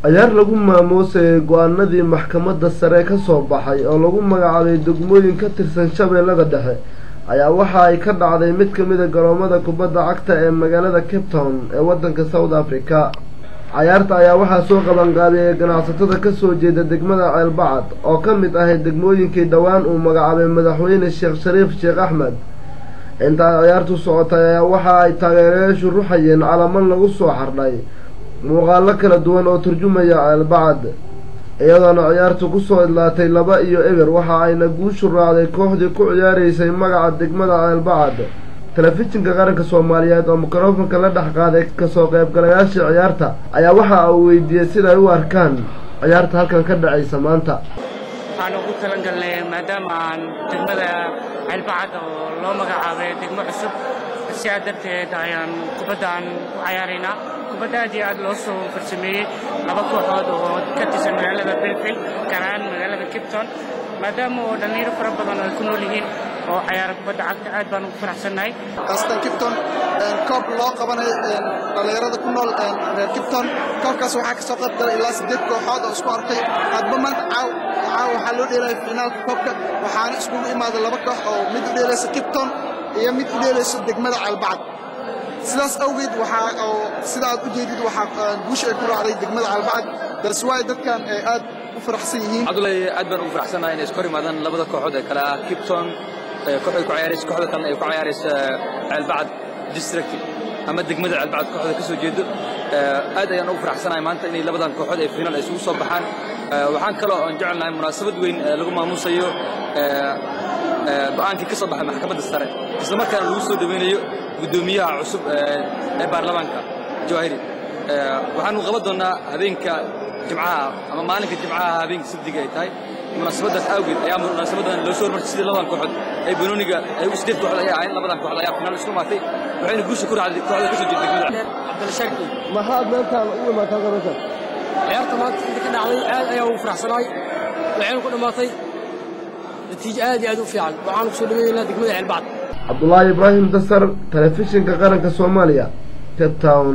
ciyaar lagu maamuusay go'aanadii maxkamadda sare ka soo baxay oo lagu magacaabay degmooyin ka tirsan Shabeellaha Dhexe ayaa waxa ay ka dhacday mid ka mid ah garoomada kubadda cagta ee magaalada Cape Town ee waddanka South Africa. ciyaarta ayaa waxaa soo qaban qaabiyay ganacsatada ka soo jeeda degmada Ceelbacad oo ka mid ah degmooyinkii dhawaan uu magacaabay madaxweyne Sheekh Shariif Sheekh Axmed. inta ciyaartu socotay ayaa waxa ay taageerayaashu ruxayeen calaamad lagu soo xardhay muuqaalo kala duwan oo turjumaya Ceelbacad, iyadoona ciyaartu ku soo idlaatay 2-0 waxa ayna guushu raacday kooxdii ku ciyaaraysay magaca degmada Ceelbacad. telefishinka qaranka Soomaaliyeed oo mikrofoonka la dhex qaaday ka soo qaybgalayaasha ciyaarta ayaa waxa uu weydiiyay sida ay u arkaan ciyaarta halkan ka dhacaysa maanta. waxaan ugu talangalnay maadaama aan degmada Ceelbacad oo loo magacaabay degmo cusub si darteed ayaan kubaddan u ciyaaraynaa. kubadda aad loo soo farsameeyay laba kooxood oo ka tirsan magaalada Belfield karaan magaalada Cape Town maadaama oo dhalinyaro fara badan ay ku nool yihiin oo ciyaar kubadda cagta aad baan ugu faraxsanahay. Aston Cape Town koob loo qabanay dhalinyarada ku nool reer Cape Town koobkaas waxaa ka soo qayb galay ilaa 8 kooxood oo isku arkay hadba maanta waxaa loo dheelay finaalka koobka waxaana iskugu imaaday laba koox oo mid u dheelaysa Cape Town iyo mid u dheelaysa degmada Ceelbacad. sidaas awgeed waxaa oo sida aad u jeedid waxaa guusha ay ku raacday degmada Ceelbacad daraswaay dadkan aad u faraxsan yihiin. Abdullahi aad baan ugu faraxsanahay in isku yimaadaan labada kooxood ee kala Cape Town kooxda ku ciyaaraysa kooxda kale ay ku ciyaaraysa Ceelbacad district ama degmada Ceelbacad kooxda ka soo jeedo aad ayaan ugu faraxsanahay maanta in labadan kooxood ay finaal isugu soo baxaan. waxaan kale oo aan jecelnahay munaasabad weyn lagu maamuusayo go'aankii ka soo baxay maxkamadda sare isla markaana lagu soo dhaweynayo gudoomiyaha cusub ee baarlamaanka Jawahiri. waxaanu qaban doonaa habeenka Jimcaha ama maalinka Jimcaha habeenka Sabtiga ay tahay munaasabadaas awgeed ayaa munaasabadan loo soo martay sidii labadan kooxood ay banooniga ay u sideed kooxood ayaa ahayn labadan kooxood ayaa finaal isku maatay waxayna guusha ku raacday kooxda ka soo jeeda degmada Cabdulshaaki maxaad maanta u imaataa garoonka ciyaarta maanta inta ka dhacday aad ayaan ugu faraxsanahay waxayna ku dhamaatay natiijo aad u fiican waxaan ku soo dhaweeynaa degmada Ceelbacad. Abdullahi Ibrahim Dasar, telefishinka qaranka Soomaaliya, Cape Town.